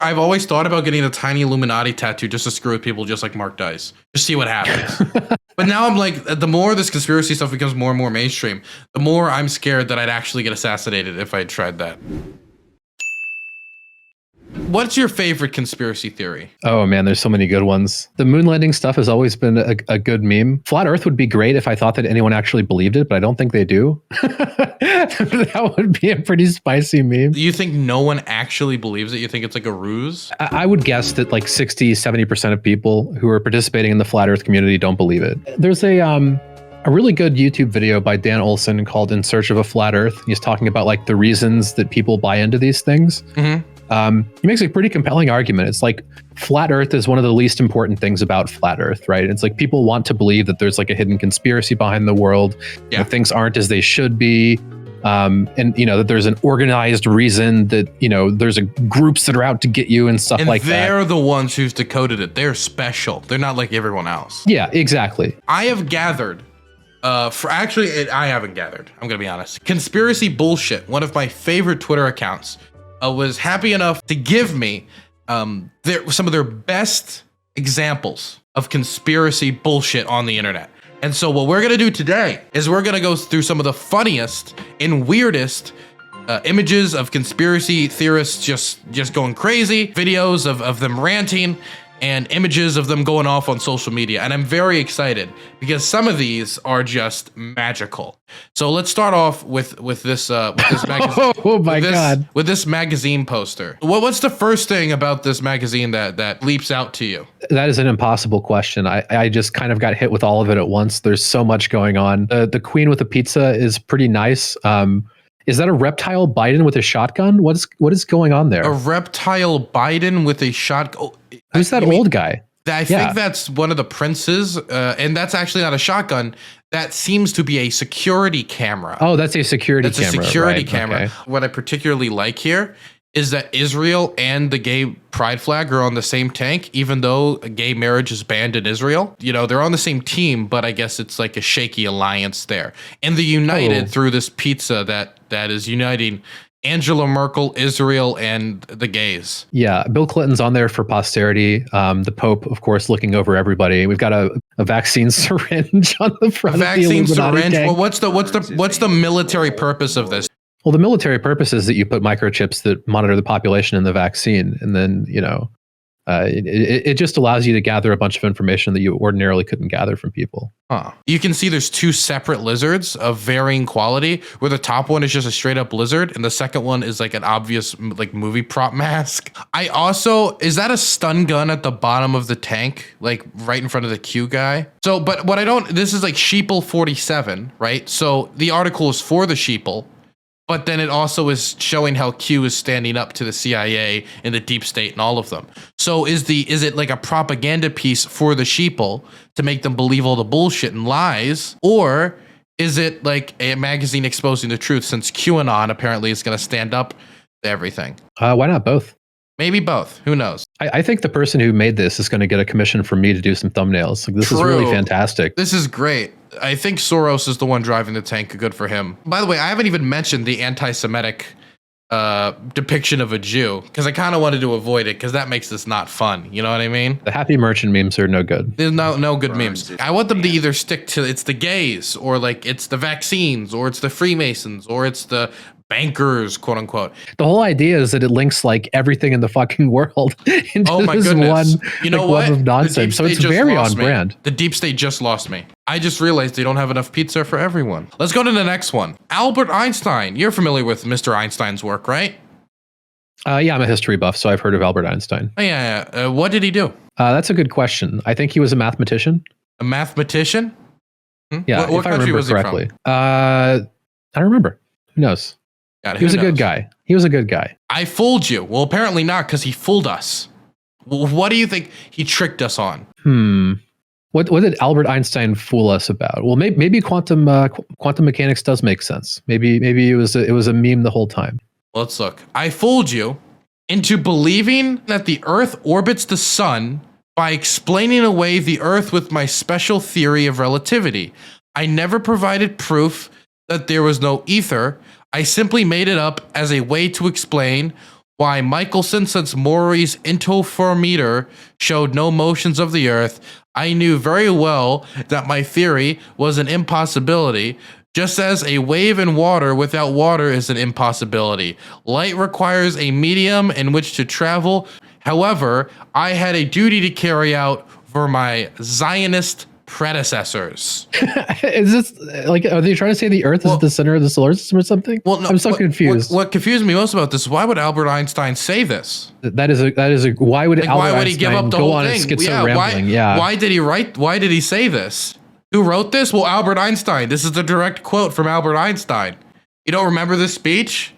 I've always thought about getting a tiny Illuminati tattoo just to screw with people just like Mark Dice. Just see what happens. But now I'm like, the more this conspiracy stuff becomes more and more mainstream, the more I'm scared that I'd actually get assassinated if I tried that. What's your favorite conspiracy theory? Oh man, there's so many good ones. The moon landing stuff has always been a good meme. Flat Earth would be great if I thought that anyone actually believed it, but I don't think they do. That would be a pretty spicy meme. Do you think no one actually believes it? You think it's like a ruse? I would guess that like 60-70% of people who are participating in the Flat Earth community don't believe it. There's a really good YouTube video by Dan Olson called In Search of a Flat Earth. He's talking about like the reasons that people buy into these things. Mm-hmm. He makes a pretty compelling argument. It's like flat Earth is one of the least important things about flat Earth, right? It's like people want to believe that there's like a hidden conspiracy behind the world, that things aren't as they should be, and that there's an organized reason that there's groups that are out to get you and stuff like that. And they're the ones who's decoded it. They're special. They're not like everyone else. Yeah, exactly. I have gathered. I haven't gathered. I'm gonna be honest. Conspiracy Bullshit, one of my favorite Twitter accounts, was happy enough to give me some of their best examples of conspiracy bullshit on the internet. And so what we're gonna do today is we're gonna go through some of the funniest and weirdest images of conspiracy theorists just going crazy, videos of them ranting, and images of them going off on social media. And I'm very excited because some of these are just magical. So let's start off with this magazine. Oh my God. With this magazine poster. What's the first thing about this magazine that leaps out to you? That is an impossible question. I just kind of got hit with all of it at once. There's so much going on. The queen with the pizza is pretty nice. Is that a reptile Biden with a shotgun? What is going on there? A reptile Biden with a shotgun. Oh, who's that old guy? I think that's one of the princes, and that's actually not a shotgun. That seems to be a security camera. Oh, that's a security camera. That's a security right, camera. Okay. What I particularly like here is that Israel and the gay pride flag are on the same tank, even though gay marriage is banned in Israel. They're on the same team, but I guess it's like a shaky alliance there. And they're united through this pizza that is uniting Angela Merkel, Israel, and the gays. Yeah, Bill Clinton's on there for posterity. The Pope, of course, looking over everybody. We've got a vaccine syringe on the front. A vaccine syringe. Well, what's the military purpose of this? Well, the military purpose is that you put microchips that monitor the population in the vaccine, and then it just allows you to gather a bunch of information that you ordinarily couldn't gather from people. Huh. You can see there's two separate lizards of varying quality, where the top one is just a straight up lizard, and the second one is like an obvious like movie prop mask. Is that a stun gun at the bottom of the tank, like right in front of the Q guy? So, but this is like Sheeple 47, right? So the article is for the Sheeple. But then it also is showing how Q is standing up to the CIA and the deep state and all of them. So is it like a propaganda piece for the sheeple to make them believe all the bullshit and lies? Or is it like a magazine exposing the truth, since QAnon apparently is going to stand up to everything? Why not both? Maybe both. Who knows? I think the person who made this is going to get a commission from me to do some thumbnails. Like, this is really fantastic. This is great. I think Soros is the one driving the tank. Good for him. By the way, I haven't even mentioned the anti-Semitic depiction of a Jew, because I kind of wanted to avoid it, because that makes this not fun. You know what I mean? The happy merchant memes are no good. There's no good memes. I want them to either stick to it's the gays, or like it's the vaccines, or it's the Freemasons, or it's the bankers, quote unquote. The whole idea is that it links like everything in the fucking world into my this goodness. one web of nonsense. So it's very on brand. The deep state just lost me. I just realized they don't have enough pizza for everyone. Let's go to the next one. Albert Einstein. You're familiar with Mr. Einstein's work, right? Yeah, I'm a history buff, so I've heard of Albert Einstein. Oh, yeah. What did he do? That's a good question. I think he was a mathematician. A mathematician? Yeah, what if I remember was correctly. He from? I don't remember. Who knows? God, he was a good guy. He was a good guy. I fooled you. Well, apparently not, because he fooled us. What do you think he tricked us on? What did Albert Einstein fool us about? Well, maybe quantum mechanics does make sense. Maybe it was a meme the whole time. Let's look. I fooled you into believing that the Earth orbits the sun by explaining away the Earth with my special theory of relativity. I never provided proof that there was no ether. I simply made it up as a way to explain why Michelson, since Maury's interferometer showed no motions of the Earth, I knew very well that my theory was an impossibility, just as a wave in water without water is an impossibility. Light requires a medium in which to travel. However, I had a duty to carry out for my Zionist predecessors. Is this like, are they trying to say the Earth is at the center of the solar system or something? Well, no, I'm so confused. What confused me most about this is why would Albert Einstein say this? That is a why would Albert why would he Einstein give up the go whole on a thing? schizo rambling? Why did he write? Why did he say this? Who wrote this? Well, Albert Einstein. This is a direct quote from Albert Einstein. You don't remember this speech?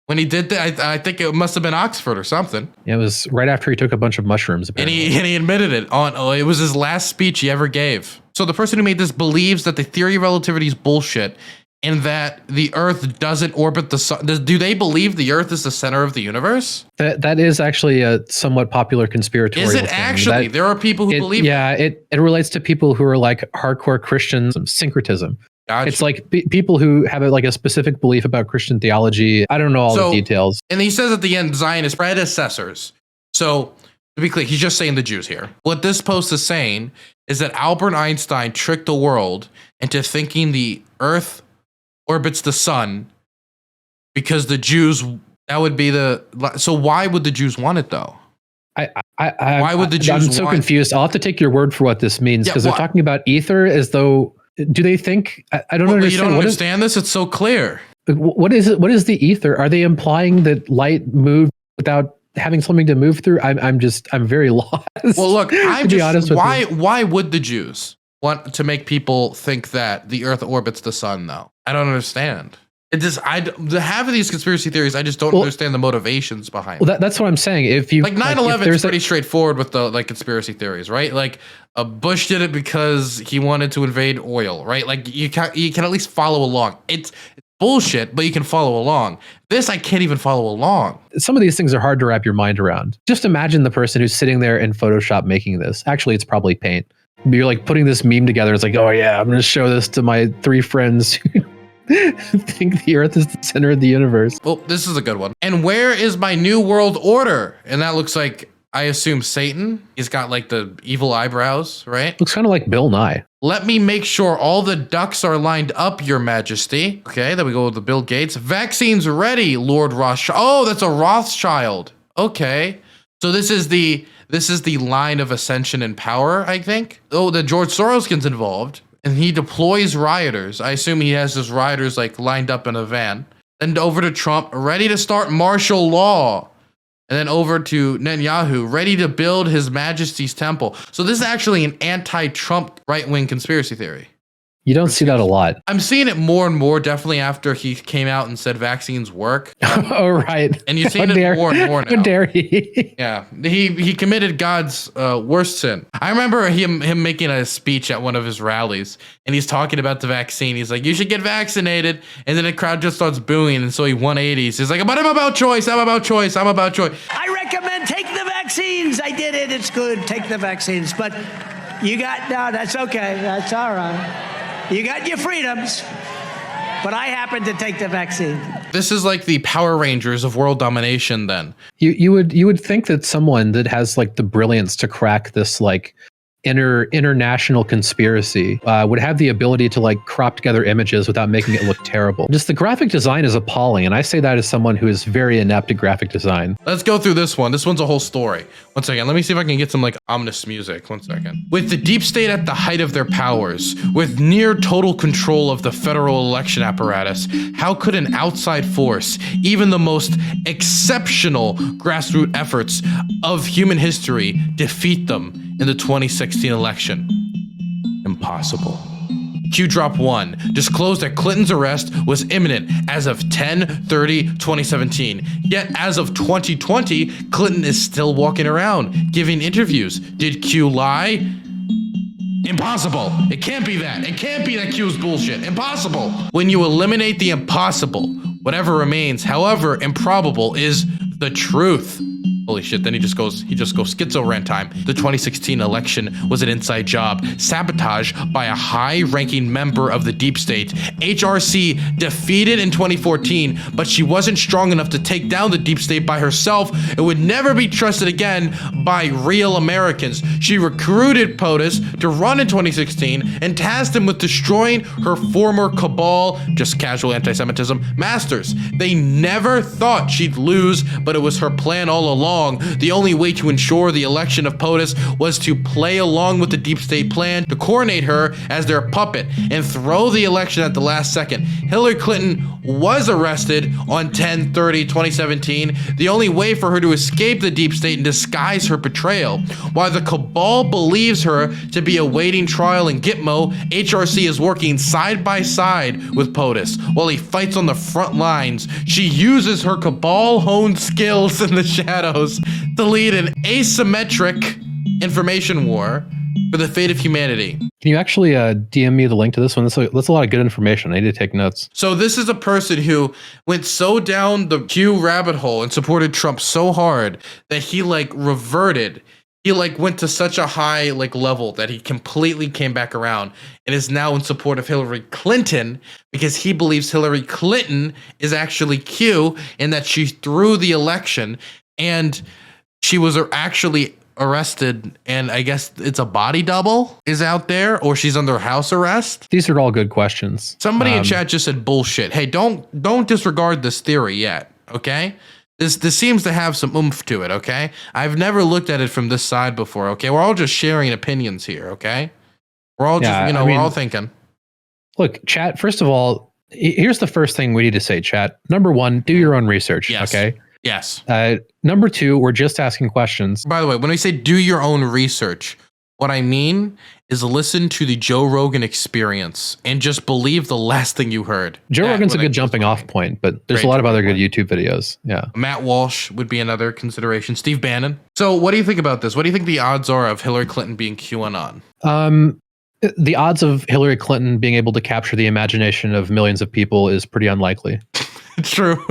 When he did that, I think it must have been Oxford or something. Yeah, it was right after he took a bunch of mushrooms. Apparently. And he admitted it. It was his last speech he ever gave. So the person who made this believes that the theory of relativity is bullshit and that the Earth doesn't orbit the sun. Do they believe the Earth is the center of the universe? That is actually a somewhat popular conspiratorial thing. Is it actually? There are people who believe yeah, it relates to people who are like hardcore Christians, syncretism. Gotcha. It's like people who have a specific belief about Christian theology. I don't know all the details. And he says at the end, Zionist predecessors. So to be clear, he's just saying the Jews here. What this post is saying is that Albert Einstein tricked the world into thinking the Earth orbits the sun because the Jews, that would be so why would the Jews want it though? Why would the Jews I'm so confused. I'll have to take your word for what this means because they're talking about ether as though, do they think, I don't understand. You don't understand this? It's so clear. What is it? What is the ether? Are they implying that light moves without having something to move through? I'm very lost. Well, look, why would the Jews want to make people think that the Earth orbits the sun though? I don't understand. It just the half of these conspiracy theories, I just don't understand the motivations behind. Well, that's what I'm saying. If you 9/11 is pretty straightforward with the conspiracy theories, right? Like Bush did it because he wanted to invade oil, right? Like you can at least follow along. It's bullshit, but you can follow along. This I can't even follow along. Some of these things are hard to wrap your mind around. Just imagine the person who's sitting there in Photoshop making this. Actually, it's probably paint. But you're like putting this meme together. It's like, oh yeah, I'm going to show this to my 3 friends who think the Earth is the center of the universe. Well, this is a good one. And where is my new world order? And that looks like, I assume, Satan. He's got like the evil eyebrows, right? Looks kind of like Bill Nye. Let me make sure all the ducks are lined up, Your Majesty. Okay, then we go with the Bill Gates. Vaccines ready, Lord Rothschild. Oh, that's a Rothschild. Okay. So this is the line of ascension and power, I think. Oh, the George Soros gets involved. And he deploys rioters. I assume he has his rioters like lined up in a van. Then over to Trump, ready to start martial law. And then over to Netanyahu, ready to build his majesty's temple. So this is actually an anti-Trump right-wing conspiracy theory. You don't see that a lot. I'm seeing it more and more, definitely after he came out and said vaccines work. Oh, right. And you're seeing it more and more now. How dare he? Yeah. He committed God's worst sin. I remember him making a speech at one of his rallies, and he's talking about the vaccine. He's like, you should get vaccinated. And then the crowd just starts booing, and so he 180s. He's like, but I'm about choice. I'm about choice. I'm about choice. I recommend take the vaccines. I did it. It's good. Take the vaccines. But no, that's okay. That's all right. You got your freedoms, but I happen to take the vaccine. This is like the Power Rangers of world domination then. You would think that someone that has like the brilliance to crack this like international conspiracy would have the ability to like crop together images without making it look terrible. Just the graphic design is appalling, and I say that as someone who is very inept at graphic design. Let's go through this one. This one's a whole story. One second. Let me see if I can get some like ominous music. 1 second. With the deep state at the height of their powers, with near total control of the federal election apparatus, how could an outside force, even the most exceptional grassroots efforts of human history, defeat them in the 2016 election? Impossible. Q Drop 1 disclosed that Clinton's arrest was imminent as of 10/30/2017. Yet as of 2020, Clinton is still walking around, giving interviews. Did Q lie? Impossible. It can't be that. It can't be that Q's bullshit. Impossible. When you eliminate the impossible, whatever remains, however improbable, is the truth. Holy shit, then he just goes schizo rant time. The 2016 election was an inside job, sabotage by a high-ranking member of the deep state. HRC defeated in 2014, but she wasn't strong enough to take down the deep state by herself and would never be trusted again by real Americans. She recruited POTUS to run in 2016 and tasked him with destroying her former cabal, just casual anti-Semitism, masters. They never thought she'd lose, but it was her plan all along. The only way to ensure the election of POTUS was to play along with the deep state plan to coronate her as their puppet and throw the election at the last second. Hillary Clinton was arrested on 10/30/2017, the only way for her to escape the deep state and disguise her betrayal. While the cabal believes her to be awaiting trial in Gitmo, HRC is working side by side with POTUS. While he fights on the front lines, she uses her cabal-honed skills in the shadows to lead an asymmetric information war for the fate of humanity. Can you actually DM me the link to this one? That's a lot of good information. I need to take notes. So this is a person who went so down the Q rabbit hole and supported Trump so hard that he like reverted. He like went to such a high like level that he completely came back around and is now in support of Hillary Clinton because he believes Hillary Clinton is actually Q and that she threw the election and she was actually arrested, and I guess it's a body double is out there, or she's under house arrest. These are all good questions. Somebody in chat just said bullshit. Hey, don't disregard this theory yet, okay? This seems to have some oomph to it, okay? I've never looked at it from this side before, okay? We're all just sharing opinions here, okay? We're all just, we're all thinking. Look, chat, first of all, here's the first thing we need to say, chat. Number one, do your own research, yes. Okay? Yes. Number two, we're just asking questions. By the way, when we say do your own research, what I mean is listen to the Joe Rogan Experience and just believe the last thing you heard. Joe Rogan's a good jumping off point, but there's a lot of other good YouTube videos. Yeah. Matt Walsh would be another consideration. Steve Bannon. So what do you think about this? What do you think the odds are of Hillary Clinton being QAnon? The odds of Hillary Clinton being able to capture the imagination of millions of people is pretty unlikely. True.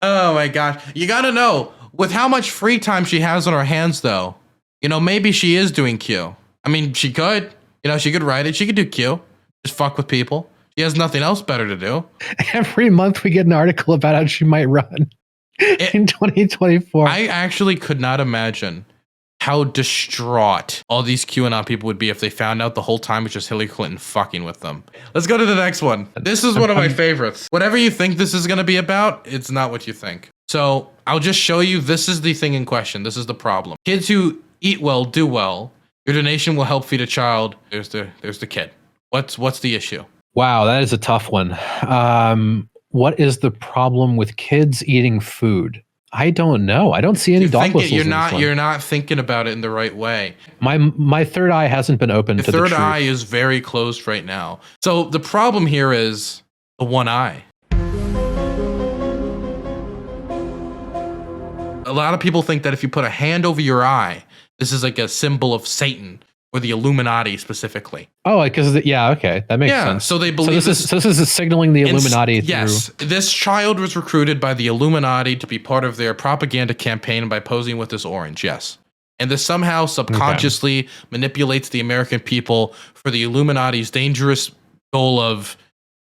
Oh my gosh. You got to know, with how much free time she has on her hands, though, maybe she is doing Q. I mean, she could. She could write it. She could do Q. Just fuck with people. She has nothing else better to do. Every month we get an article about how she might run in 2024. I actually could not imagine how distraught all these QAnon people would be if they found out the whole time it's just Hillary Clinton fucking with them. Let's go to the next one. This is one of my favorites. Whatever you think this is going to be about, it's not what you think. So I'll just show you. This is the thing in question. This is the problem. Kids who eat well, do well. Your donation will help feed a child. There's the kid. What's the issue? Wow, that is a tough one. What is the problem with kids eating food? I don't know. I don't see any dog whistles. You're not thinking about it in the right way. My third eye hasn't been open to the truth. The third eye is very closed right now. So the problem here is the one eye. A lot of people think that if you put a hand over your eye, this is like a symbol of Satan or the Illuminati specifically. Oh, because okay, that makes sense. So they believe this is signaling the Illuminati. Yes, this child was recruited by the Illuminati to be part of their propaganda campaign by posing with this orange. Yes, and this somehow subconsciously manipulates the American people for the Illuminati's dangerous goal of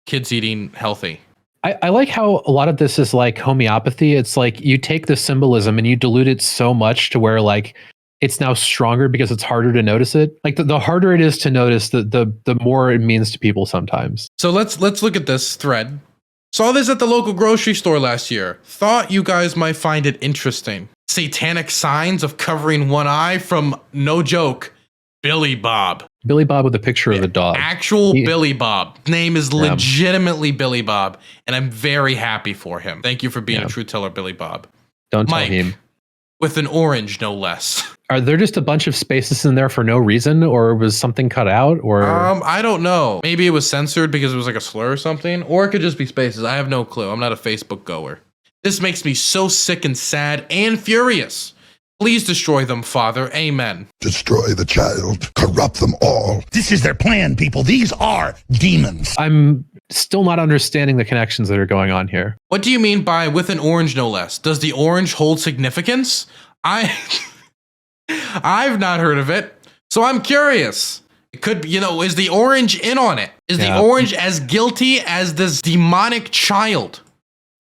kids eating healthy. I like how a lot of this is like homeopathy. It's like you take the symbolism and you dilute it so much to where like it's now stronger because it's harder to notice it. Like the harder it is to notice, the more it means to people sometimes. So let's look at this thread. Saw this at the local grocery store last year. Thought you guys might find it interesting. Satanic signs of covering one eye from, no joke, Billy Bob. Billy Bob with a picture of a dog. Actual Billy Bob. Name is legitimately Billy Bob, and I'm very happy for him. Thank you for being a true teller, Billy Bob. Don't Mike, tell him. With an orange, no less. Are there just a bunch of spaces in there for no reason, or was something cut out? Or I don't know. Maybe it was censored because it was like a slur or something, or it could just be spaces. I have no clue. I'm not a Facebook goer. This makes me so sick and sad and furious Please destroy them, Father. Amen. Destroy the child, corrupt them all. This is their plan, people. These are demons. I'm still not understanding the connections that are going on here. What do you mean by with an orange, no less? Does the orange hold significance? I've not heard of it, so I'm curious. It could be, is the orange in on it? Is the orange as guilty as this demonic child?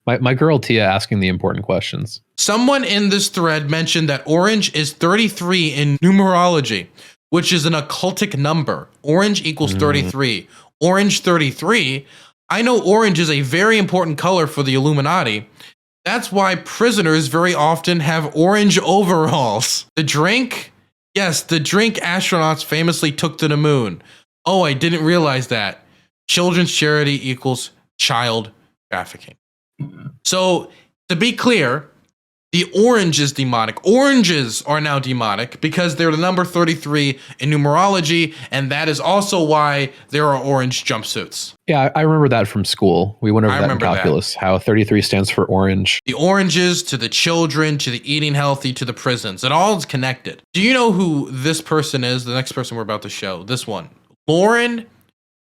My girl Tia asking the important questions. Someone in this thread mentioned that orange is 33 in numerology, which is an occultic number. Orange equals 33. Orange 33. I know orange is a very important color for the Illuminati. That's why prisoners very often have orange overalls. The drink? Yes, the drink astronauts famously took to the moon. Oh, I didn't realize that. Children's charity equals child trafficking. So, to be clear, the orange is demonic. Oranges are now demonic because they're the number 33 in numerology, and that is also why there are orange jumpsuits. Yeah, I remember that from school. We went over that in calculus, how 33 stands for orange. The oranges to the children, to the eating healthy, to the prisons. It all is connected. Do you know who this person is? The next person we're about to show. This one. Lauren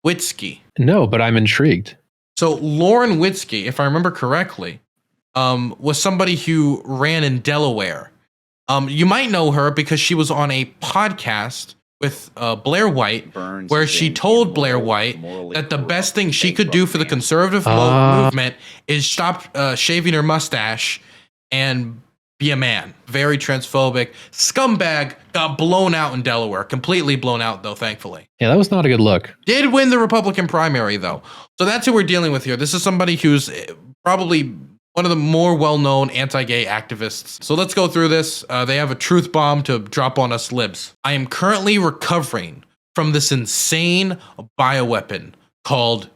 Witzke. No, but I'm intrigued. So Lauren Witzke, if I remember correctly, was somebody who ran in Delaware. You might know her because she was on a podcast with Blair White, where she told Blair White that the best thing she could do for the conservative movement is stop shaving her mustache and be a man. Very transphobic. Scumbag, got blown out in Delaware. Completely blown out, though, thankfully. Yeah, that was not a good look. Did win the Republican primary, though. So that's who we're dealing with here. This is somebody who's probably one of the more well-known anti-gay activists. So let's go through this. They have a truth bomb to drop on us libs. I am currently recovering from this insane bioweapon called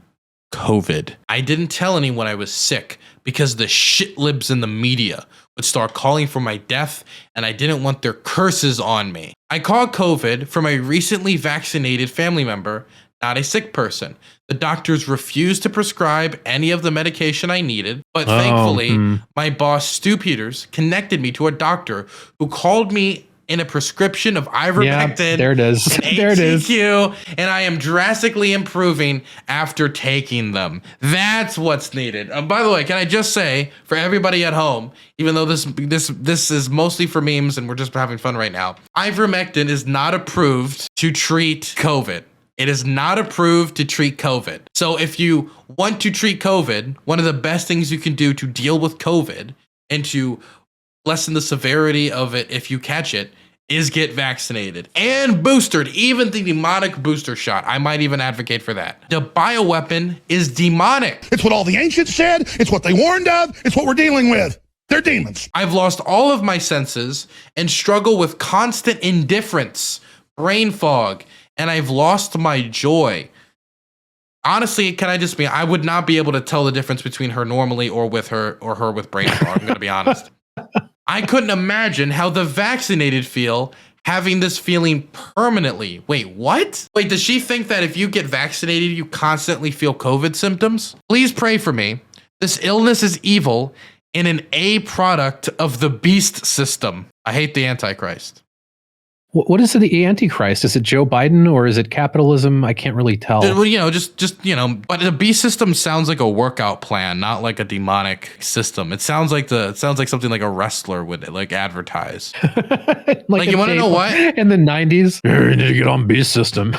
COVID. I didn't tell anyone I was sick because the shit libs in the media would start calling for my death, and I didn't want their curses on me. I caught COVID from a recently vaccinated family member, not a sick person. The doctors refused to prescribe any of the medication I needed, but thankfully, my boss, Stu Peters, connected me to a doctor who called me in a prescription of ivermectin. There it is. There it is. And I am drastically improving after taking them. That's what's needed. By the way, can I just say for everybody at home, even though this is mostly for memes and we're just having fun right now, ivermectin is not approved to treat COVID. It is not approved to treat COVID. So if you want to treat COVID, one of the best things you can do to deal with COVID and to lessen the severity of it if you catch it is get vaccinated and boosted, even the demonic booster shot. I might even advocate for that. The bioweapon is demonic. It's what all the ancients said. It's what they warned of. It's what we're dealing with. They're demons. I've lost all of my senses and struggle with constant indifference, brain fog, and I've lost my joy. Honestly, can I just be, I would not be able to tell the difference between her normally or with her or her with brain fog. I'm going to be honest. I couldn't imagine how the vaccinated feel having this feeling permanently. Wait, what? Wait, does she think that if you get vaccinated, you constantly feel COVID symptoms? Please pray for me. This illness is evil and an A product of the beast system. I hate the Antichrist. What is the Antichrist? Is it Joe Biden or is it capitalism? I can't really tell. Well, but the beast system sounds like a workout plan, not like a demonic system. It sounds like something like a wrestler would like advertise. like you want to know what? In the 90s, you need to get on beast system.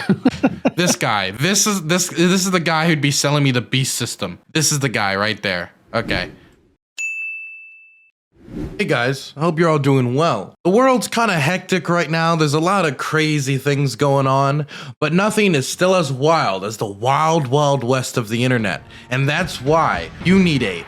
This guy, this is the guy who'd be selling me the beast system. This is the guy right there. Okay. Hey guys, I hope you're all doing well. The world's kind of hectic right now. There's a lot of crazy things going on, but nothing is still as wild as the wild, wild west of the internet. And that's why you need a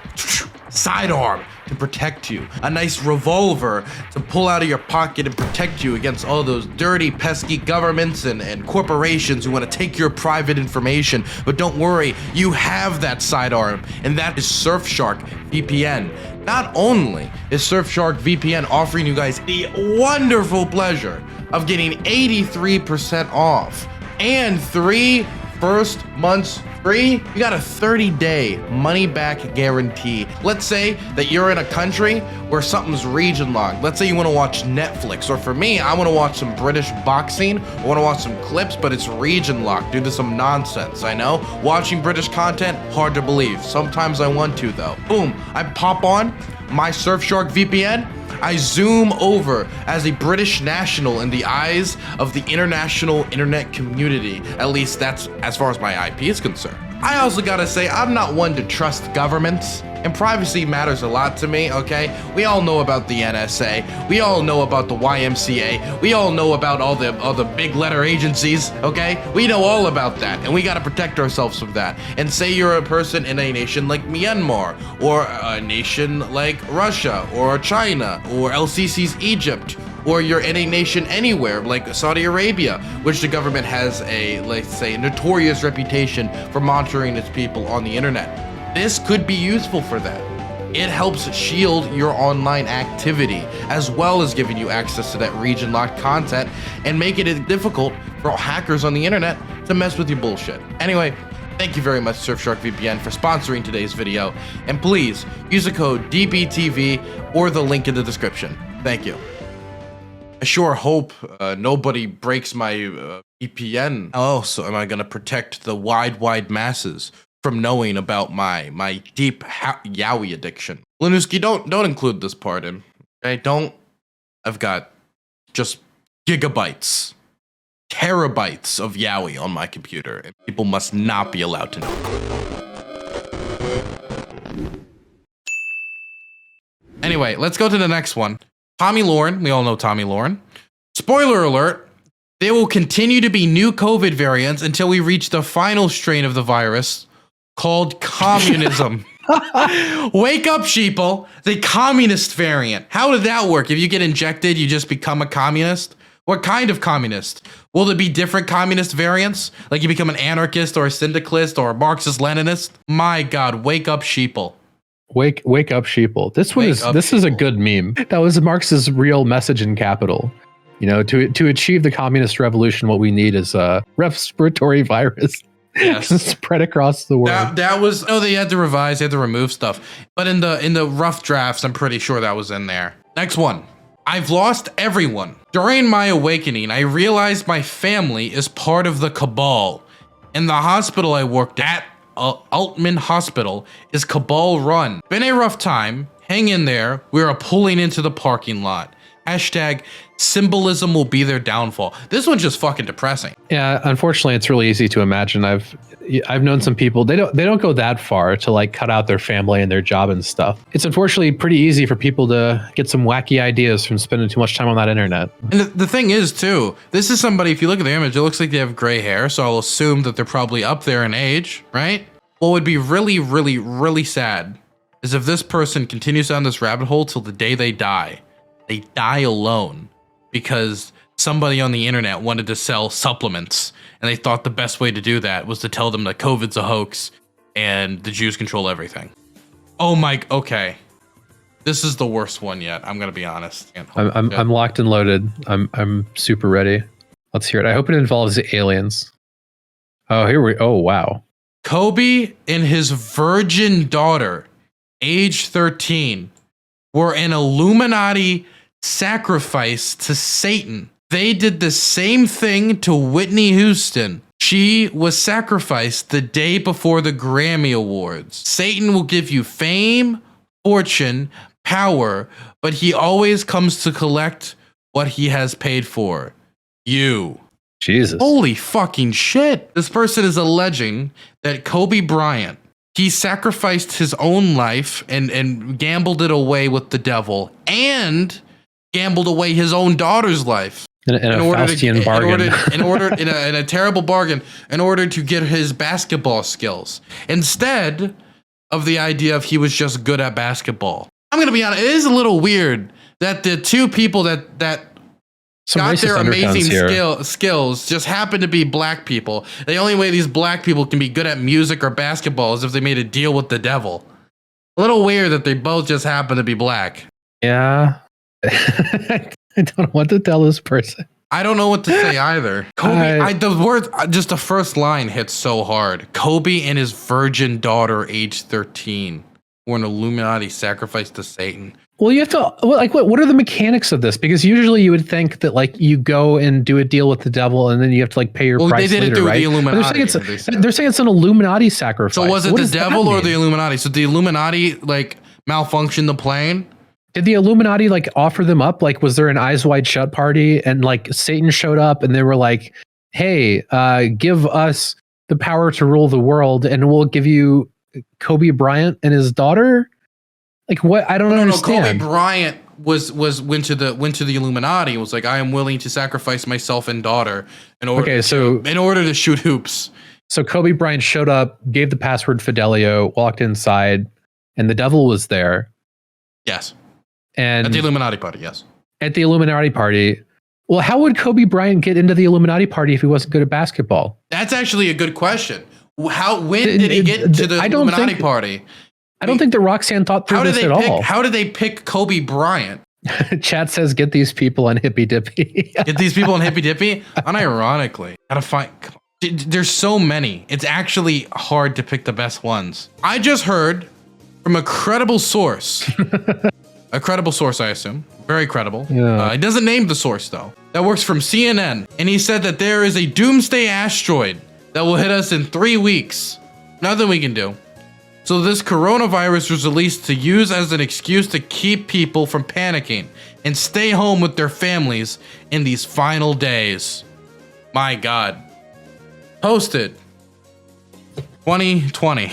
sidearm to protect you, a nice revolver to pull out of your pocket and protect you against all those dirty, pesky governments and corporations who want to take your private information. But don't worry, you have that sidearm, and that is Surfshark VPN. Not only is Surfshark VPN offering you guys the wonderful pleasure of getting 83% off and 3 first months Free, you got a 30-day money-back guarantee. Let's say that you're in a country where something's region locked. Let's say you want to watch Netflix, or for me, I want to watch some British boxing. I want to watch some clips, but it's region locked due to some nonsense. I know, watching British content, hard to believe. Sometimes I want to though. Boom, I pop on my Surfshark VPN. I zoom over as a British national in the eyes of the international internet community. At least that's as far as my IP is concerned. I also gotta say, I'm not one to trust governments, and privacy matters a lot to me, okay? We all know about the NSA, we all know about the YMCA, we all know about all the big letter agencies, okay? We know all about that, and we gotta protect ourselves from that. And say you're a person in a nation like Myanmar, or a nation like Russia, or China, or LCC's Egypt, or you're in a nation anywhere like Saudi Arabia, which the government has a, let's say, notorious reputation for monitoring its people on the internet. This could be useful for that. It helps shield your online activity, as well as giving you access to that region-locked content and making it difficult for hackers on the internet to mess with your bullshit. Anyway, thank you very much, Surfshark VPN, for sponsoring today's video. And please use the code DBTV or the link in the description. Thank you. I sure hope nobody breaks my VPN. Oh, so am I gonna protect the wide masses from knowing about my deep yaoi addiction? Lanuski, don't include this part in. Okay, don't. I've got just gigabytes, terabytes of yaoi on my computer, and people must not be allowed to know. Anyway, let's go to the next one. Tommy Lauren, we all know Tommy Lauren. Spoiler alert, there will continue to be new COVID variants until we reach the final strain of the virus called communism. Wake up, sheeple. The communist variant. How did that work? If you get injected, you just become a communist? What kind of communist? Will there be different communist variants? Like you become an anarchist or a syndicalist or a Marxist-Leninist? My God, wake up, sheeple. Wake up, sheeple. This is a good meme. That was Marx's real message in Capital. You know, to achieve the communist revolution, what we need is a respiratory virus. Yes. Spread across the world. That was they had to revise, they had to remove stuff. But in the rough drafts, I'm pretty sure that was in there. Next one. I've lost everyone. During my awakening, I realized my family is part of the cabal. In the hospital I worked at, Altman Hospital, is cabal run. Been a rough time. Hang in there. We are pulling into the parking lot. Hashtag symbolism will be their downfall. This one's just fucking depressing. Yeah, unfortunately, it's really easy to imagine. I've known some people. They don't go that far to like cut out their family and their job and stuff. It's unfortunately pretty easy for people to get some wacky ideas from spending too much time on that internet. And the thing is too, this is somebody. If you look at the image, it looks like they have gray hair. So I'll assume that they're probably up there in age, right? What would be really sad is if this person continues down this rabbit hole till the day they die. They die alone because somebody on the internet wanted to sell supplements and they thought the best way to do that was to tell them that COVID's a hoax and the Jews control everything. Oh my, okay. This is the worst one yet. I'm going to be honest. I'm locked and loaded. I'm super ready. Let's hear it. I hope it involves aliens. Oh, wow. Kobe and his virgin daughter, age 13, were an Illuminati sacrifice to Satan. They did the same thing to Whitney Houston. She was sacrificed the day before the Grammy Awards. Satan will give you fame, fortune, power, but he always comes to collect what he has paid for. You. Jesus. Holy fucking shit. This person is alleging that Kobe Bryant, he sacrificed his own life and gambled it away with the devil and gambled away his own daughter's life. In a Faustian bargain. In a terrible bargain in order to get his basketball skills. Instead of the idea of he was just good at basketball. I'm going to be honest, it is a little weird that the two people that got their amazing skills just happen to be black people. The only way these black people can be good at music or basketball is if they made a deal with the devil. A little weird that they both just happen to be black. Yeah. I don't know what to tell this person. I don't know what to say either. Kobe, just the first line hits so hard. Kobe and his virgin daughter, age 13, were an Illuminati sacrifice to Satan. Well, you have to like what are the mechanics of this? Because usually you would think that like you go and do a deal with the devil and then you have to like pay your price they did later, it through right? the Illuminati. They're saying it's an Illuminati sacrifice. So was it the devil or the Illuminati? So the Illuminati like malfunctioned the plane? Did the Illuminati like offer them up? Like, was there an Eyes Wide Shut party and like Satan showed up and they were like, "Hey, give us the power to rule the world, and we'll give you Kobe Bryant and his daughter"? Like, what? I don't understand. No, Kobe Bryant went to the Illuminati and was like, "I am willing to sacrifice myself and daughter in order to shoot hoops." So Kobe Bryant showed up, gave the password Fidelio, walked inside, and the devil was there. Yes. And at the Illuminati party, yes. At the Illuminati party. Well, how would Kobe Bryant get into the Illuminati party if he wasn't good at basketball? That's actually a good question. When did he get to the Illuminati party? I don't think that Roxanne thought through this at all. How did they pick Kobe Bryant? Chat says, get these people on Hippy Dippy. Get these people on Hippy Dippy? Unironically. Gotta find... There's so many. It's actually hard to pick the best ones. I just heard from a credible source... A credible source, I assume. Very credible. Yeah. It doesn't name the source, though. That works from CNN. And he said that there is a doomsday asteroid that will hit us in 3 weeks. Nothing we can do. So this coronavirus was released to use as an excuse to keep people from panicking and stay home with their families in these final days. My God. Posted 2020.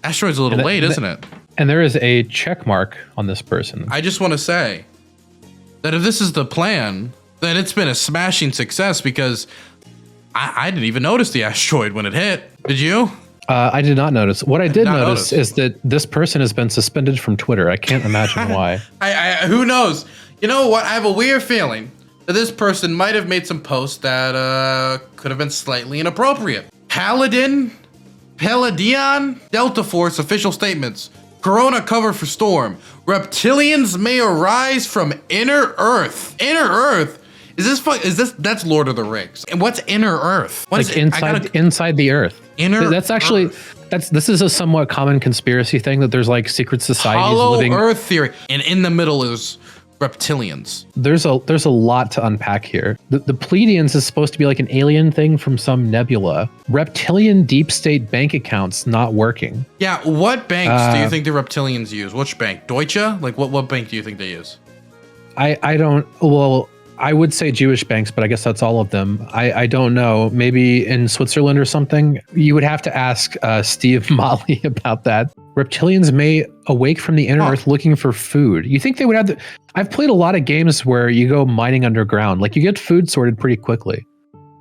Asteroid's a little late, isn't it? And there is a check mark on this person. I just want to say that if this is the plan, then it's been a smashing success because I didn't even notice the asteroid when it hit. Did you? I did not notice. What I did notice is that this person has been suspended from Twitter. I can't imagine why. Who knows? You know what? I have a weird feeling that this person might have made some posts that could have been slightly inappropriate. Palladion, Delta Force official statements. Corona cover for storm. Reptilians may arise from inner Earth. Inner Earth? That's Lord of the Rings. And what's inner Earth? What like inside the Earth. This is a somewhat common conspiracy thing that there's like secret societies Hollow Earth theory. And in the middle is reptilians. There's a lot to unpack here. The Pleiadians is supposed to be like an alien thing from some nebula. Reptilian deep state bank accounts not working. Yeah, what banks do you think the reptilians use? Which bank? Deutsche? Like what bank do you think they use? I would say Jewish banks, but I guess that's all of them. I don't know. Maybe in Switzerland or something. You would have to ask Steve Motley about that. Reptilians may awake from the inner earth looking for food. You think they would have I've played a lot of games where you go mining underground. Like you get food sorted pretty quickly.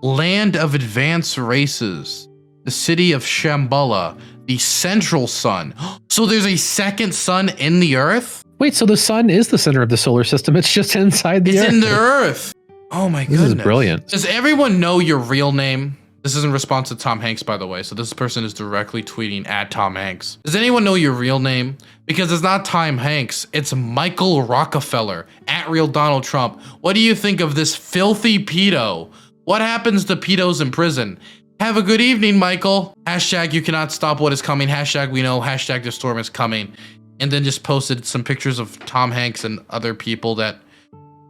Land of advanced races. The city of Shambhala. The central sun. So there's a second sun in the earth? Wait, so the sun is the center of the solar system. It's just inside the earth. It's in the earth. Oh my goodness. This is brilliant. Does everyone know your real name? This is in response to Tom Hanks, by the way. So this person is directly tweeting at Tom Hanks. Does anyone know your real name? Because it's not Tom Hanks. It's Michael Rockefeller at Real Donald Trump. What do you think of this filthy pedo? What happens to pedos in prison? Have a good evening, Michael. Hashtag you cannot stop what is coming. Hashtag we know. Hashtag the storm is coming. And then just posted some pictures of Tom Hanks and other people that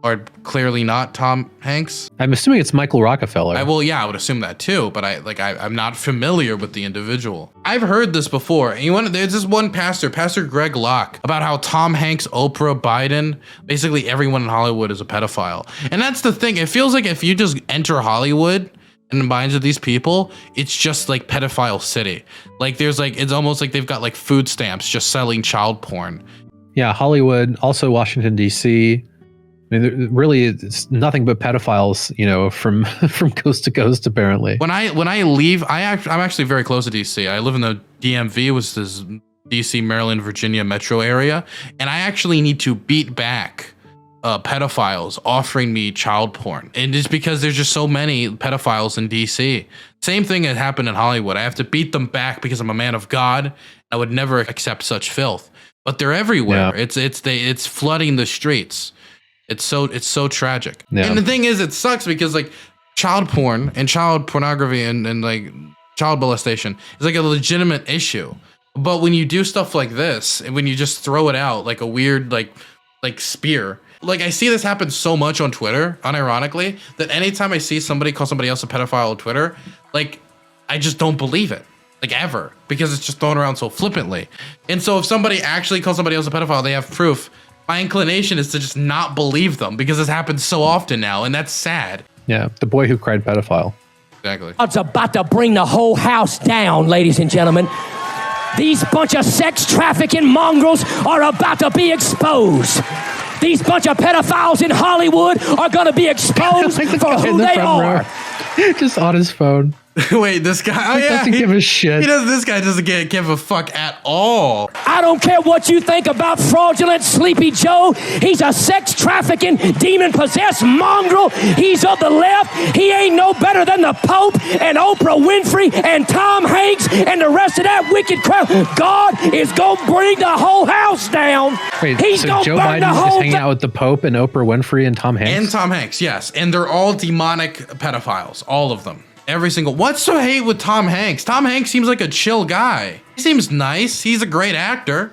are clearly not Tom Hanks. I'm assuming it's Michael Rockefeller. I would assume that too, but I'm not familiar with the individual. I've heard this before. There's this one Pastor Greg Locke, about how Tom Hanks, Oprah, Biden, basically everyone in Hollywood is a pedophile. And that's the thing. It feels like if you just enter Hollywood in the minds of these people, it's just like pedophile city. Like it's almost like they've got like food stamps just selling child porn. Yeah, Hollywood, also Washington, D.C. I mean, really, it's nothing but pedophiles, from coast to coast, apparently. When I leave, I'm actually very close to DC. I live in the DMV, which is DC, Maryland, Virginia metro area, and I actually need to beat back pedophiles offering me child porn. And it's because there's just so many pedophiles in DC. Same thing that happened in Hollywood. I have to beat them back because I'm a man of God. I would never accept such filth. But they're everywhere. Yeah. It's flooding the streets. It's so tragic. Yeah. And the thing is, it sucks because like child porn and child pornography and like child molestation is like a legitimate issue. But when you do stuff like this and when you just throw it out like a weird like spear, like I see this happen so much on Twitter, unironically, that anytime I see somebody call somebody else a pedophile on Twitter, like I just don't believe it. Like ever, because it's just thrown around so flippantly. And so if somebody actually calls somebody else a pedophile, they have proof. My inclination is to just not believe them because this happens so often now, and that's sad. Yeah, the boy who cried pedophile. Exactly. It's about to bring the whole house down, ladies and gentlemen. These bunch of sex trafficking mongrels are about to be exposed. These bunch of pedophiles in Hollywood are going to be exposed Like the for guy in who the they front are. row. Just on his phone. Wait, this guy? Oh He yeah, doesn't give a shit. This guy doesn't give a fuck at all. I don't care what you think about fraudulent Sleepy Joe. He's a sex trafficking, demon-possessed mongrel. He's of the left. He ain't no better than the Pope and Oprah Winfrey and Tom Hanks and the rest of that wicked crowd. God is going to bring the whole house down. Wait, He's so gonna Joe burn the Biden is whole hanging out with the Pope and Oprah Winfrey and Tom Hanks? And Tom Hanks, yes. And they're all demonic pedophiles. All of them. Every single. What's so hate with Tom Hanks? Tom Hanks seems like a chill guy. He seems nice. He's a great actor.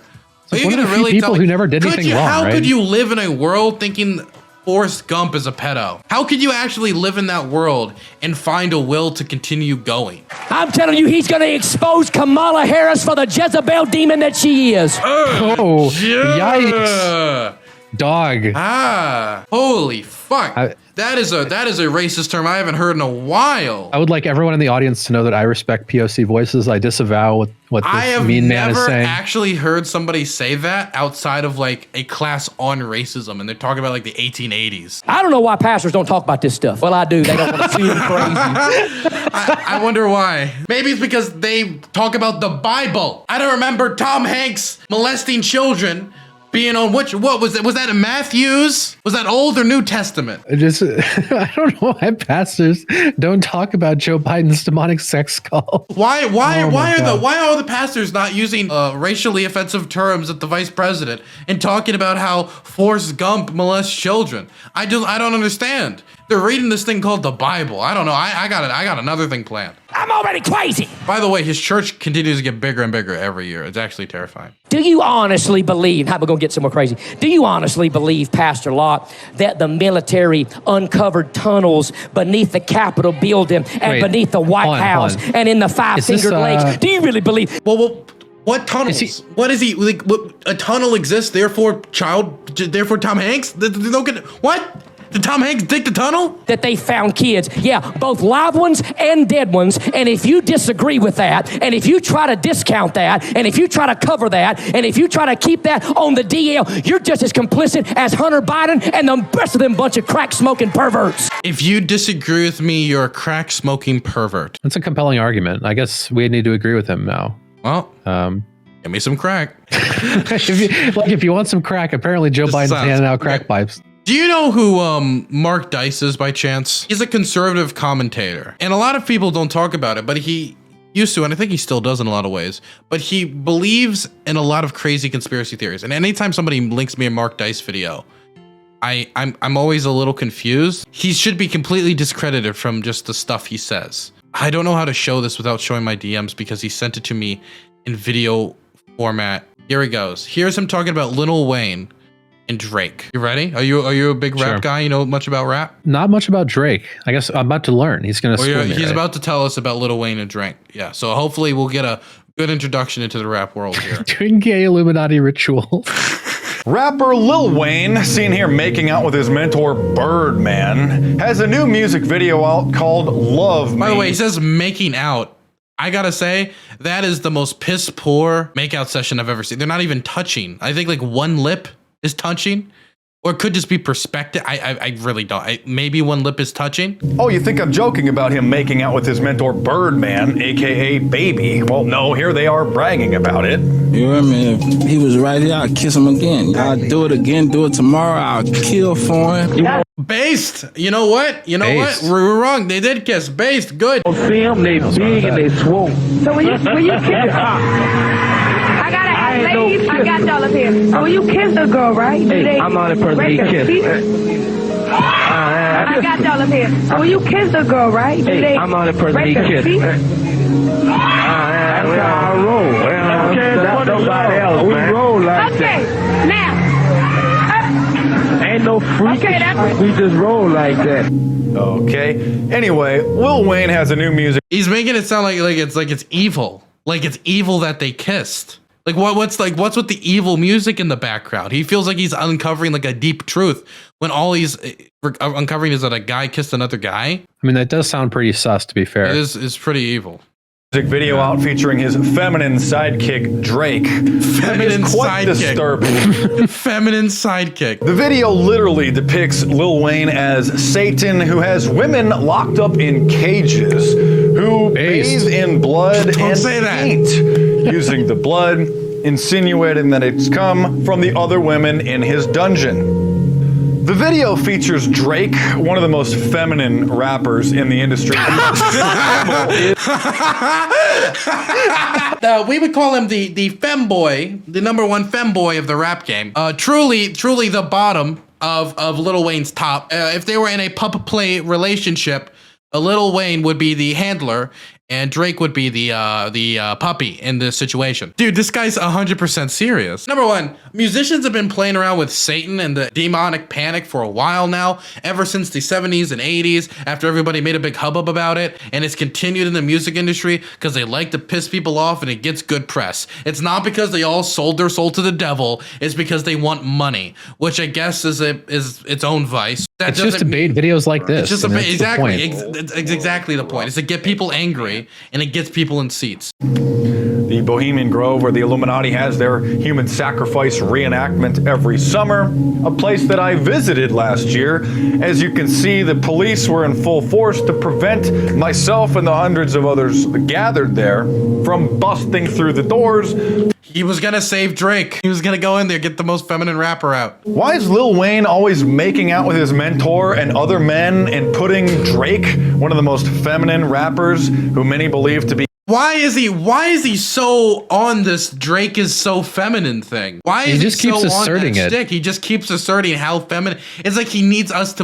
Like one of the few people who never did anything wrong, How right? could you live in a world thinking Forrest Gump is a pedo? How could you actually live in that world and find a will to continue going? I'm telling you, he's going to expose Kamala Harris for the Jezebel demon that she is. Oh, Yeah. yikes. Dog. Holy fuck. That is a racist term I haven't heard in a while. I would like everyone in the audience to know that I respect POC voices. I disavow what I this have mean man is never saying. actually heard somebody say that outside of like a class on racism, and they're talking about like the 1880s. I don't know why pastors don't talk about this stuff. Well, I do. They don't want to seem crazy. I wonder why. Maybe it's because they talk about the Bible. I don't remember Tom Hanks molesting children being on what was that? Was that in Matthew's? Was that Old or New Testament? I don't know why pastors don't talk about Joe Biden's demonic sex cult. Why Oh my God. are the pastors not using racially offensive terms at the vice president and talking about how Forrest Gump molests children? I don't understand. They're reading this thing called the Bible. I don't know. I got another thing planned. I'm already crazy. By the way, his church continues to get bigger and bigger every year. It's actually terrifying. Do you honestly believe, I'm going to get some more crazy. Do you honestly believe, Pastor Locke, that the military uncovered tunnels beneath the Capitol building and beneath the White House and in the Five-Fingered Lakes? Do you really believe? Well, what tunnels? What is he like? A tunnel exists, therefore Tom Hanks? What? Did Tom Hanks dig the tunnel? That they found kids. Yeah, both live ones and dead ones. And if you disagree with that, and if you try to discount that, and if you try to cover that, and if you try to keep that on the DL, you're just as complicit as Hunter Biden and the rest of them bunch of crack-smoking perverts. If you disagree with me, you're a crack-smoking pervert. That's a compelling argument. I guess we need to agree with him now. Well, give me some crack. if you want some crack, apparently Joe Biden's handing out crack pipes. Do you know who Mark Dice is by chance? He's a conservative commentator. And a lot of people don't talk about it, but he used to, and I think he still does in a lot of ways, but he believes in a lot of crazy conspiracy theories. And anytime somebody links me a Mark Dice video, I'm always a little confused. He should be completely discredited from just the stuff he says. I don't know how to show this without showing my DMs because he sent it to me in video format. Here he goes. Here's him talking about Lil Wayne and Drake. You ready? Are you a big rap guy? You know much about rap? Not much about Drake. I guess I'm about to learn. He's going to school me. He's about to tell us about Lil Wayne and Drake. Yeah. So hopefully we'll get a good introduction into the rap world here. Doing gay Illuminati ritual. Rapper Lil Wayne, seen here making out with his mentor Birdman, has a new music video out called Love Me. By the way, he says making out. I gotta say, that is the most piss poor makeout session I've ever seen. They're not even touching. I think like one lip is touching, or it could just be perspective. I really don't. Maybe one lip is touching. Oh, you think I'm joking about him making out with his mentor Birdman, aka Baby? Well, no, here they are bragging about it. You hear me? If he was right here, I'd kiss him again. I'd do it again, do it tomorrow. I'll kill for him. Based. You know what? Based. We're wrong. They did kiss. Based. Good. See them, they big and they swole. So will you kiss? I gotta ask Ladies, I got y'all up here. So when you kiss a girl, right? Hey, I'm not a person he kissed. I got y'all up here. So when you kiss a girl, right? Hey, I'm not a person he kissed. That's how I roll. That's nobody else, we roll like that. Okay, now. Ain't no freak. Okay, we just roll like that. Okay. Anyway, Lil Wayne has a new music. He's making it sound like it's evil. Like it's evil that they kissed. Like what's with the evil music in the background? He feels like he's uncovering like a deep truth when all he's uncovering is that a guy kissed another guy. I mean, that does sound pretty sus, to be fair. It is pretty evil. Music video out featuring his feminine sidekick Drake. Feminine quite sidekick. Disturbing. Feminine sidekick. The video literally depicts Lil Wayne as Satan, who has women locked up in cages, who bathe in blood and paint, using the blood, insinuating that it's come from the other women in his dungeon. The video features Drake, one of the most feminine rappers in the industry. We would call him the femboy, the #1 femboy of the rap game. Truly the bottom of Lil Wayne's top. If they were in a pup play relationship, Lil Wayne would be the handler and Drake would be the puppy in this situation. Dude, this guy's 100% serious. #1, musicians have been playing around with Satan and the demonic panic for a while now, ever since the 70s and 80s, after everybody made a big hubbub about it, and it's continued in the music industry because they like to piss people off and it gets good press. It's not because they all sold their soul to the devil, it's because they want money, which I guess is its own vice. It's just to bait videos like this. It's just exactly. It's exactly the point. It's to get people angry, and it gets people in seats. The Bohemian Grove, where the Illuminati has their human sacrifice reenactment every summer, a place that I visited last year. As you can see, the police were in full force to prevent myself and the hundreds of others gathered there from busting through the doors. He was gonna save Drake. He was gonna go in there, get the most feminine rapper out. Why is Lil Wayne always making out with his mentor and other men and putting Drake, one of the most feminine rappers who many believe to be... Why is he so on this Drake is so feminine thing? Why is he just keeps so asserting on that it. stick? He just keeps asserting how feminine. It's like he needs us to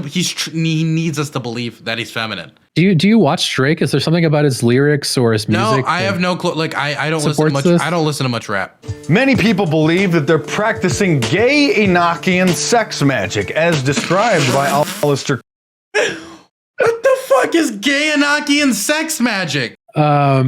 believe that he's feminine. Do you watch Drake? Is there something about his lyrics or his music? No, I have no clue. Like I don't listen to much. This? I don't listen to much rap. Many people believe that they're practicing gay Enochian sex magic, as described by Alistair. What the fuck is gay Enochian sex magic? At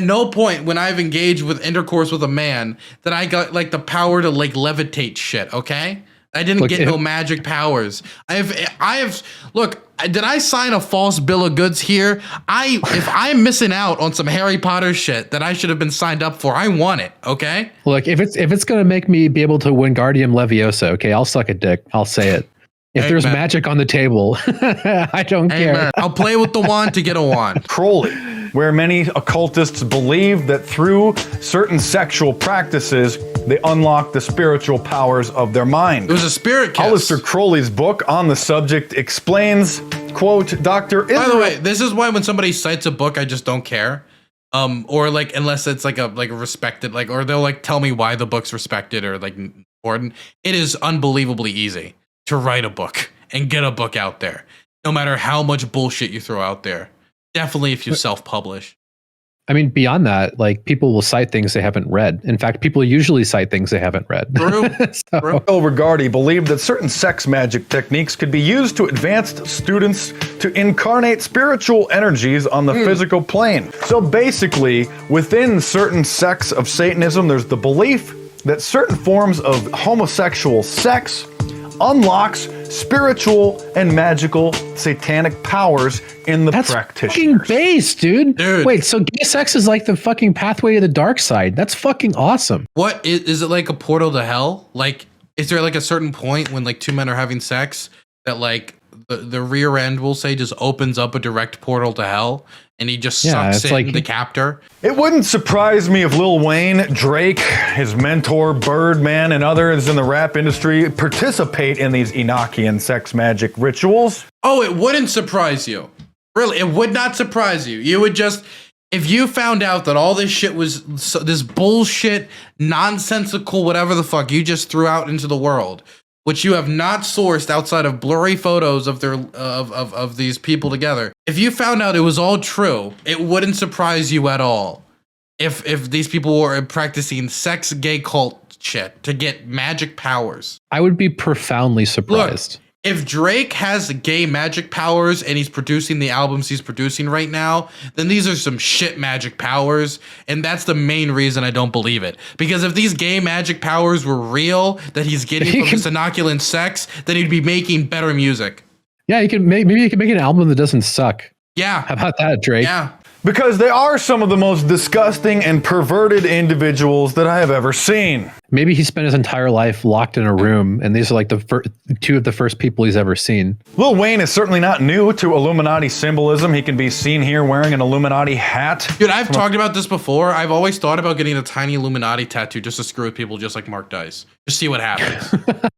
no point when I've engaged with intercourse with a man that I got like the power to like levitate shit. Okay, I didn't get no magic powers. I have. Look, did I sign a false bill of goods here? If I'm missing out on some Harry Potter shit that I should have been signed up for, I want it. Okay. Look, if it's gonna make me be able to Wingardium Leviosa, okay, I'll suck a dick. I'll say it. If there's magic on the table, I don't care. I'll play with the wand to get a wand. Crowley, where many occultists believe that through certain sexual practices, they unlock the spiritual powers of their mind. It was a spirit kiss. Alistair Crowley's book on the subject explains, quote, Dr. Israel... By the way, this is why when somebody cites a book, I just don't care. Or like, unless it's like a respected, like, or they'll like tell me why the book's respected or like important. It is unbelievably easy to write a book and get a book out there, no matter how much bullshit you throw out there. Definitely if you self-publish. I mean, beyond that, like people will cite things they haven't read. In fact, people usually cite things they haven't read. True. Regardi believed that certain sex magic techniques could be used to advance students to incarnate spiritual energies on the physical plane. So basically, within certain sects of Satanism, there's the belief that certain forms of homosexual sex unlocks spiritual and magical satanic powers in the practitioners. Fucking base, dude. Wait, so gay sex is like the fucking pathway to the dark side. That's fucking awesome. What is it, like a portal to hell? Like, is there like a certain point when like two men are having sex that like the rear end, we'll say, just opens up a direct portal to hell and he just sucks in like the captor? It wouldn't surprise me if Lil Wayne, Drake, his mentor, Birdman, and others in the rap industry participate in these Enochian sex magic rituals. Oh, it wouldn't surprise you. Really, it would not surprise you. You would just, if you found out that all this shit was this bullshit, nonsensical, whatever the fuck you just threw out into the world, which you have not sourced outside of blurry photos of their of these people together. If you found out it was all true, it wouldn't surprise you at all. If these people were practicing sex gay cult shit to get magic powers. I would be profoundly surprised. Look, if Drake has gay magic powers and he's producing the albums he's producing right now, then these are some shit magic powers. And that's the main reason I don't believe it. Because if these gay magic powers were real, that he's getting from this inoculant sex, then he'd be making better music. Yeah, maybe you could make an album that doesn't suck. Yeah. How about that, Drake? Yeah. Because they are some of the most disgusting and perverted individuals that I have ever seen. Maybe he spent his entire life locked in a room, and these are like two of the first people he's ever seen. Lil Wayne is certainly not new to Illuminati symbolism. He can be seen here wearing an Illuminati hat. Dude, I've talked about this before. I've always thought about getting a tiny Illuminati tattoo just to screw with people just like Mark Dice. Just see what happens.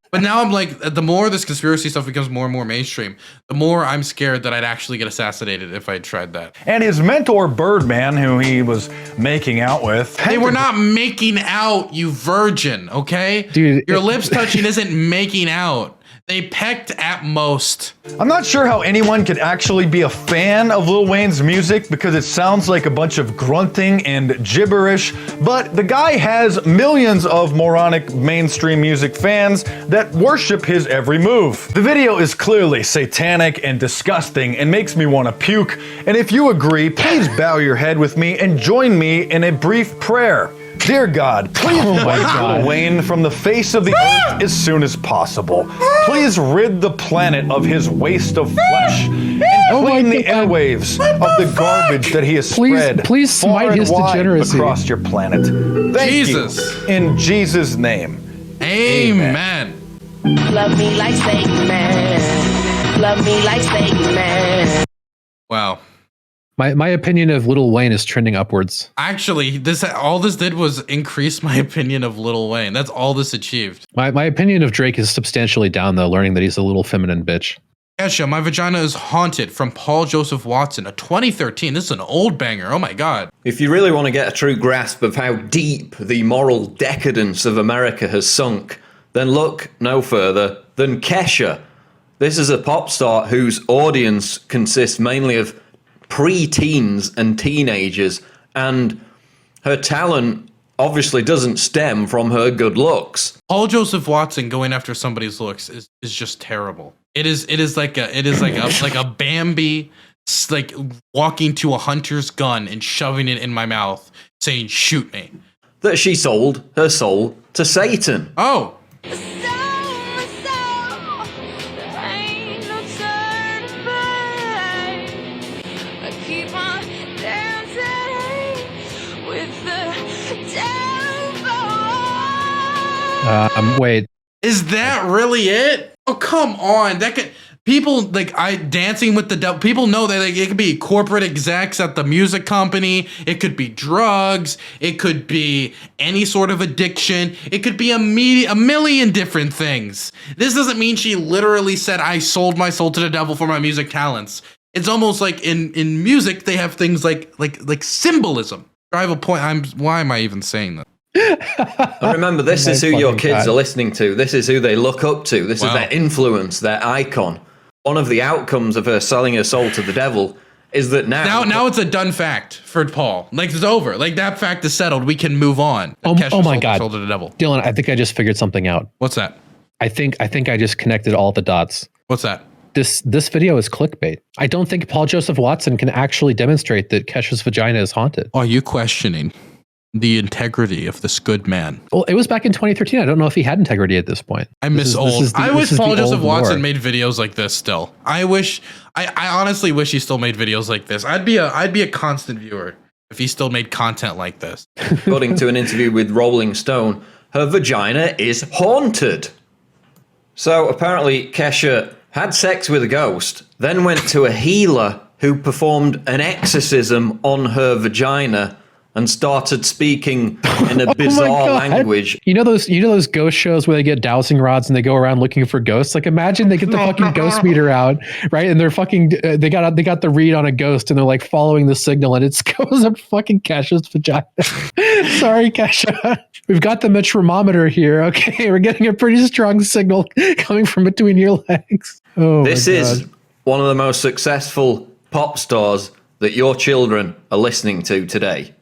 But now I'm like, the more this conspiracy stuff becomes more and more mainstream, the more I'm scared that I'd actually get assassinated if I tried that. And his mentor, Birdman, who he was making out with. They were not making out, you virgin, okay? Dude, your lips touching isn't making out. They pecked at most. I'm not sure how anyone could actually be a fan of Lil Wayne's music because it sounds like a bunch of grunting and gibberish, but the guy has millions of moronic mainstream music fans that worship his every move. The video is clearly satanic and disgusting and makes me want to puke, and if you agree, please bow your head with me and join me in a brief prayer. Dear God, please wipe Lil Wayne from the face of the earth as soon as possible. Please rid the planet of his waste of flesh and clean the airwaves of the garbage that he has spread please smite his degeneracy across your planet. Thank Jesus. you. In Jesus' name. Amen. Love me like Satan, man. Love me like Satan, man. Wow. My opinion of Lil Wayne is trending upwards. Actually, all this did was increase my opinion of Lil Wayne. That's all this achieved. My opinion of Drake is substantially down, though, learning that he's a little feminine bitch. Kesha, My Vagina is Haunted from Paul Joseph Watson, a 2013. This is an old banger. Oh my God. If you really want to get a true grasp of how deep the moral decadence of America has sunk, then look no further than Kesha. This is a pop star whose audience consists mainly of pre-teens and teenagers, and her talent obviously doesn't stem from her good looks. Paul Joseph Watson going after somebody's looks is just terrible. It is like a Bambi, like walking to a hunter's gun and shoving it in my mouth, saying "shoot me." That she sold her soul to Satan. Oh. Wait. Is that really it? Oh, come on. That could people like Dancing with the Devil. People know that it could be corporate execs at the music company. It could be drugs. It could be any sort of addiction. It could be a million different things. This doesn't mean she literally said, "I sold my soul to the devil for my music talents." It's almost like in music they have things like symbolism. I have a point. Why am I even saying that? And remember, this is who your kids are listening to. This is who they look up to. This is their influence, their icon. One of the outcomes of her selling her soul to the devil is that now it's a done fact for Paul. Like, it's over. Like, that fact is settled. We can move on. Oh my God, sold to the devil. Dylan, I think I just figured something out. What's that? I think I just connected all the dots. What's that? This video is clickbait. I don't think Paul Joseph Watson can actually demonstrate that Kesha's vagina is haunted. Are you questioning the integrity of this good man? Well, it was back in 2013. I don't know if he had integrity at this point. I wish Paul Joseph Watson made videos like this still. I honestly wish he still made videos like this. I'd be a constant viewer if he still made content like this. According to an interview with Rolling Stone, her vagina is haunted. So apparently Kesha had sex with a ghost, then went to a healer who performed an exorcism on her vagina, and started speaking in a bizarre language. You know those ghost shows where they get dowsing rods and they go around looking for ghosts? Like imagine they get the fucking ghost meter out, right? And they're fucking they got the read on a ghost and they're like following the signal and it goes up fucking Kesha's vagina. Sorry, Kesha. We've got the metronometer here. Okay, we're getting a pretty strong signal coming from between your legs. Oh, this is one of the most successful pop stars that your children are listening to today.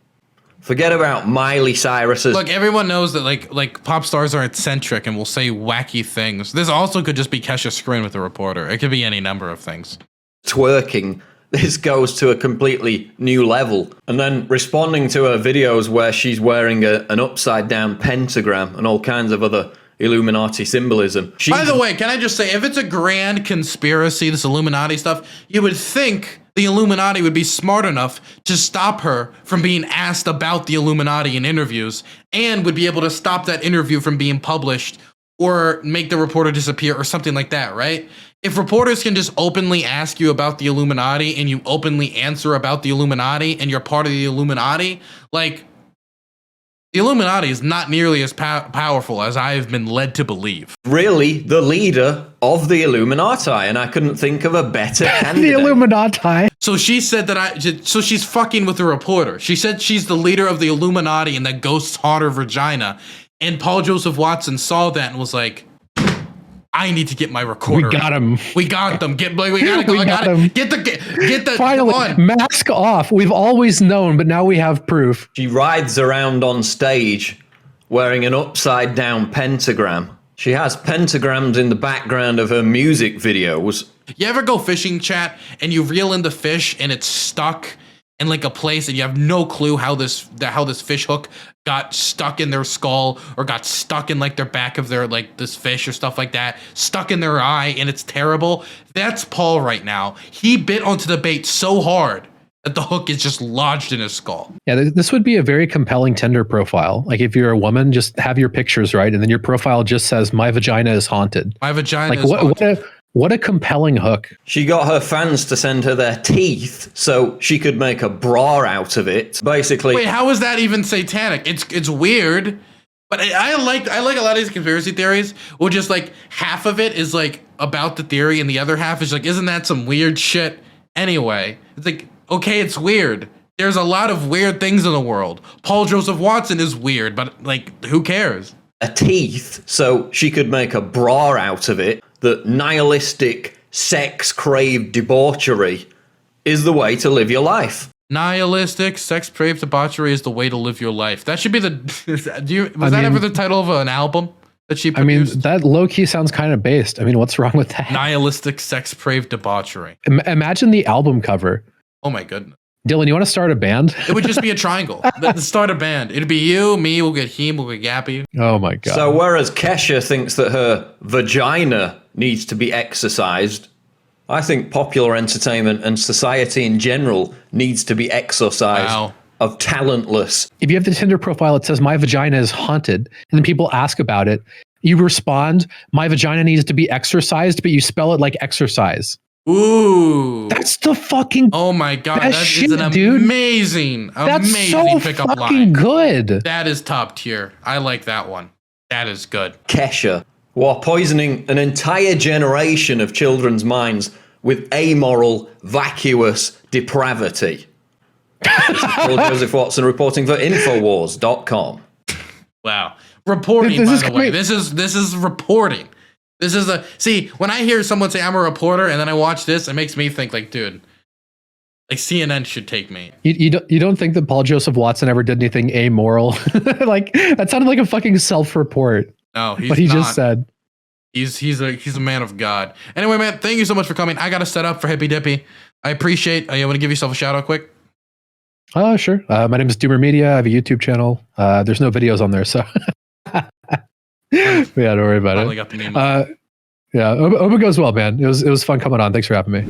Forget about Miley Cyrus's. Look, everyone knows that like pop stars are eccentric and will say wacky things. This also could just be Kesha screwing with a reporter. It could be any number of things. Twerking. This goes to a completely new level. And then responding to her videos where she's wearing an upside down pentagram and all kinds of other Illuminati symbolism. By the way, can I just say, if it's a grand conspiracy, this Illuminati stuff, you would think the Illuminati would be smart enough to stop her from being asked about the Illuminati in interviews and would be able to stop that interview from being published or make the reporter disappear or something like that, right? If reporters can just openly ask you about the Illuminati and you openly answer about the Illuminati and you're part of the Illuminati, like, the Illuminati is not nearly as powerful as I've been led to believe. Really, the leader of the Illuminati, and I couldn't think of a better candidate. The Illuminati. So she said so she's fucking with the reporter. She said she's the leader of the Illuminati and that ghosts haunt her vagina. And Paul Joseph Watson saw that and was like, I need to get my recorder. We got him. We got them. We gotta go. Get the finally mask off. We've always known, but now we have proof. She rides around on stage wearing an upside down pentagram. She has pentagrams in the background of her music videos. You ever go fishing, chat, and you reel in the fish and it's stuck in like a place and you have no clue how this fish hook got stuck in their skull or got stuck in like their back of their like this fish or stuff like that, stuck in their eye, and it's terrible? That's Paul right now. He bit onto the bait so hard that the hook is just lodged in his skull. Yeah, this would be a very compelling Tinder profile. Like if you're a woman, just have your pictures, right? And then your profile just says, my vagina is haunted. My vagina is haunted. What a compelling hook. She got her fans to send her their teeth so she could make a bra out of it. Basically. Wait, how is that even satanic? It's weird. But I like a lot of these conspiracy theories where just like half of it is like about the theory and the other half is like, isn't that some weird shit anyway? It's like, okay, it's weird. There's a lot of weird things in the world. Paul Joseph Watson is weird, but like, who cares? A teeth so she could make a bra out of it. That nihilistic, sex-craved debauchery is the way to live your life. Nihilistic, sex-craved debauchery is the way to live your life. That should be the... was that ever the title of an album that she produced? I mean, that low-key sounds kind of based. I mean, what's wrong with that? Nihilistic, sex-craved debauchery. Imagine the album cover. Oh my goodness. Dylan, you want to start a band? It would just be a triangle. Start a band. It'd be you, me, we'll get him, we'll get Gappy. Oh my God. So whereas Kesha thinks that her vagina needs to be exercised, I think popular entertainment and society in general needs to be exorcised of talentless. If you have the Tinder profile, it says my vagina is haunted, and then people ask about it. You respond, my vagina needs to be exercised, but you spell it like exercise. Ooh, that's the fucking oh my God, that shit, is an amazing so pickup fucking line. Good. That is top tier. I like that one. That is good. Kesha, while poisoning an entire generation of children's minds with amoral, vacuous depravity. This is Paul Joseph Watson reporting for Infowars.com. Wow, reporting. By the way, this is reporting. This is see, when I hear someone say I'm a reporter and then I watch this, it makes me think like, dude, like CNN should take me. You don't think that Paul Joseph Watson ever did anything amoral? Like that sounded like a fucking self-report. No, he's what he not. Just said. He's a man of God. Anyway, man, thank you so much for coming. I got to set up for Hippy Dippy. I appreciate. You want to give yourself a shout out quick? Oh, sure. My name is Doomermedia. I have a YouTube channel. There's no videos on there, so. Yeah, don't worry about it. Got the name yeah, hope it goes well, man. It was fun coming on. Thanks for having me.